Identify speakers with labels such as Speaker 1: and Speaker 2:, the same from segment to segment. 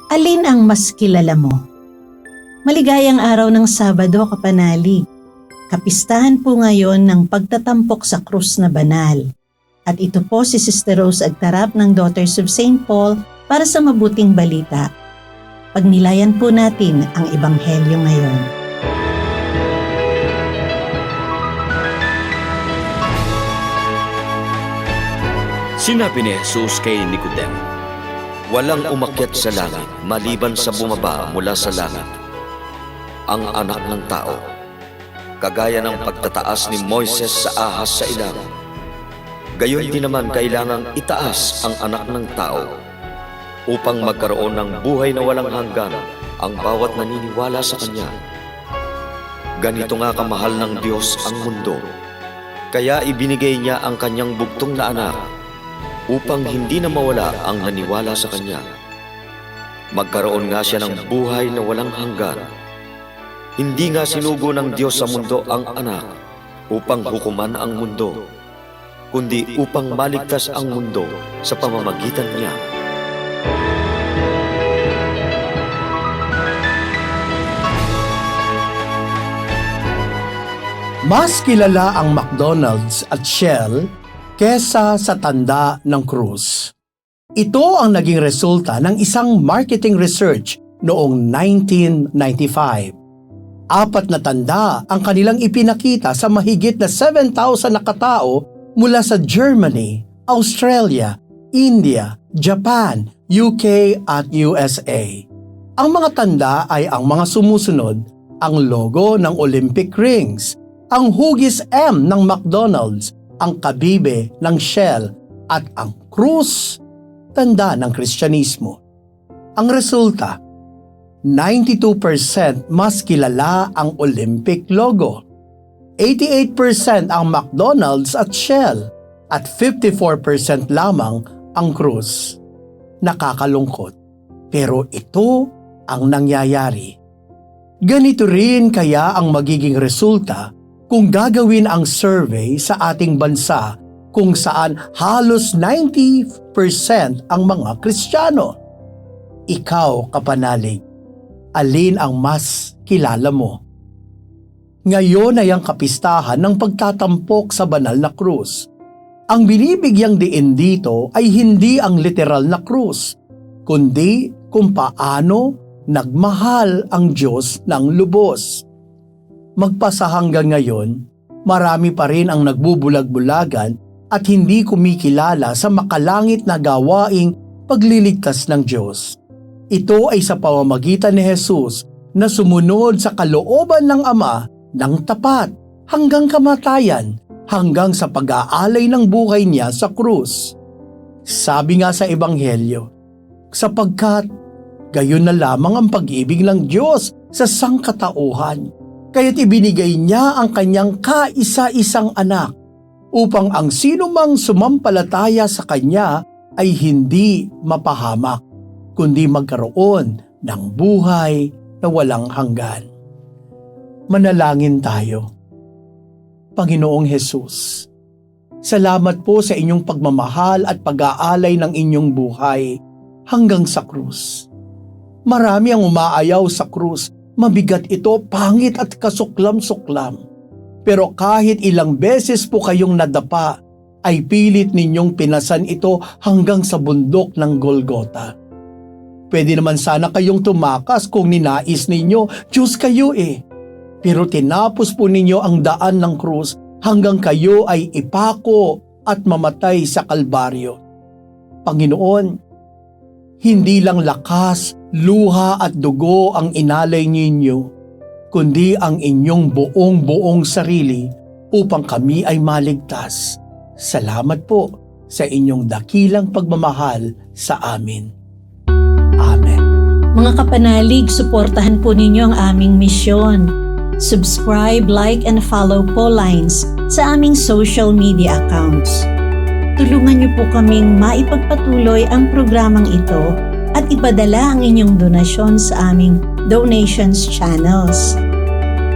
Speaker 1: Alin ang mas kilala mo? Maligayang araw ng Sabado, kapanalig. Kapistahan po ngayon ng pagtatampok sa krus na banal. At ito po si Sister Rose Agtarap ng Daughters of St. Paul para sa mabuting balita. Pagnilayan po natin ang Ebanghelyo ngayon.
Speaker 2: Sinabi ni Jesus kay Nicodemo, "Walang umakyat sa langit maliban sa bumaba mula sa langit, ang anak ng tao, kagaya ng pagtataas ni Moises sa ahas sa ilang. Gayon din naman kailangang itaas ang anak ng tao upang magkaroon ng buhay na walang hanggan ang bawat naniniwala sa Kanya. Ganito nga kamahal ng Diyos ang mundo, kaya ibinigay Niya ang Kanyang bugtong na anak upang hindi na mawala ang naniwala sa Kanya. Magkaroon nga siya ng buhay na walang hanggan. Hindi nga sinugo ng Diyos sa mundo ang anak upang hukuman ang mundo, kundi upang maligtas ang mundo sa pamamagitan niya."
Speaker 3: Mas kilala ang McDonald's at Shell kesa sa tanda ng krus. Ito ang naging resulta ng isang marketing research noong 1995. 4 na tanda ang kanilang ipinakita sa mahigit na 7,000 na katao mula sa Germany, Australia, India, Japan, UK at USA. Ang mga tanda ay ang mga sumusunod: ang logo ng Olympic rings, ang hugis M ng McDonald's, ang kabibe ng Shell, at ang krus, tanda ng Kristyanismo. Ang resulta, 92% mas kilala ang Olympic logo, 88% ang McDonald's at Shell, at 54% lamang ang krus. Nakakalungkot, pero ito ang nangyayari. Ganito rin kaya ang magiging resulta kung gagawin ang survey sa ating bansa kung saan halos 90% ang mga Kristiyano. Ikaw, kapanalig, alin ang mas kilala mo? Ngayon ay ang kapistahan ng pagtatampok sa banal na krus. Ang binibigyang diin dito ay hindi ang literal na krus, kundi kung paano nagmahal ang Diyos ng lubos. Magpasa hanggang ngayon, marami pa rin ang nagbubulag-bulagan at hindi kumikilala sa makalangit na gawaing pagliligtas ng Diyos. Ito ay sa pamamagitan ni Jesus na sumunod sa kalooban ng Ama ng tapat hanggang kamatayan, hanggang sa pag-aalay ng buhay niya sa krus. Sabi nga sa Ebanghelyo, sapagkat gayon na lamang ang pag-ibig ng Diyos sa sangkatauhan, kaya't ibinigay niya ang kanyang kaisa-isang anak upang ang sinumang sumampalataya sa kanya ay hindi mapahamak, kundi magkaroon ng buhay na walang hanggan. Manalangin tayo. Panginoong Hesus, salamat po sa inyong pagmamahal at pag-aalay ng inyong buhay hanggang sa krus. Marami ang umaayaw sa krus. Mabigat ito, pangit at kasuklam-suklam. Pero kahit ilang beses po kayong nadapa, ay pilit ninyong pinasan ito hanggang sa bundok ng Golgota. Pwede naman sana kayong tumakas kung ninais ninyo, Diyos kayo eh. Pero tinapos po ninyo ang daan ng krus hanggang kayo ay ipako at mamatay sa Kalbaryo. Panginoon, hindi lang lakas, luha at dugo ang inalay ninyo, kundi ang inyong buong sarili upang kami ay maligtas. Salamat po sa inyong dakilang pagmamahal sa amin. Amen.
Speaker 1: Mga kapanalig, suportahan po ninyo ang aming misyon. Subscribe, like, and follow po lines sa aming social media accounts. Tulungan niyo po kaming maipagpatuloy ang programang ito at ipadala ang inyong donasyon sa aming donations channels.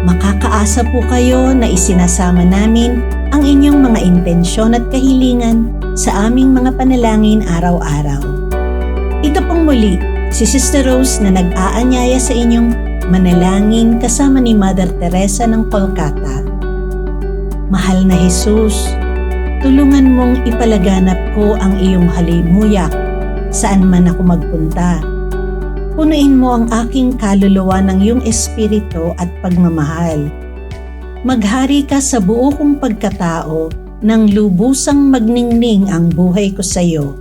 Speaker 1: Makakaasa po kayo na isinasama namin ang inyong mga intensyon at kahilingan sa aming mga panalangin araw-araw. Ito pong muli Si Sister Rose na nag-aanyaya sa inyong manalangin kasama ni Mother Teresa ng Kolkata. Mahal na Jesus, tulungan mong ipalaganap ko ang iyong halimuyak saan man ako magpunta. Punuin mo ang aking kaluluwa ng iyong espiritu at pagmamahal. Maghari ka sa buo kong pagkatao nang lubusang magningning ang buhay ko sa iyo.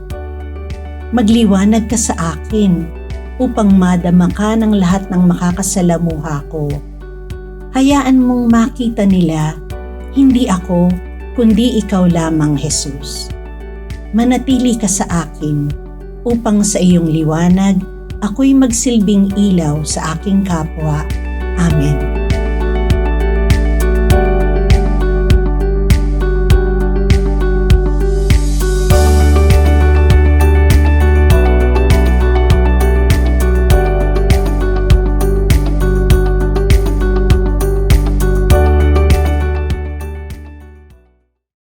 Speaker 1: Magliwanag ka sa akin upang madama ka ng lahat ng makakasalamuha ko. Hayaan mong makita nila, hindi ako, kundi ikaw lamang, Jesus. Manatili ka sa akin upang sa iyong liwanag, ako'y magsilbing ilaw sa aking kapwa. Amen.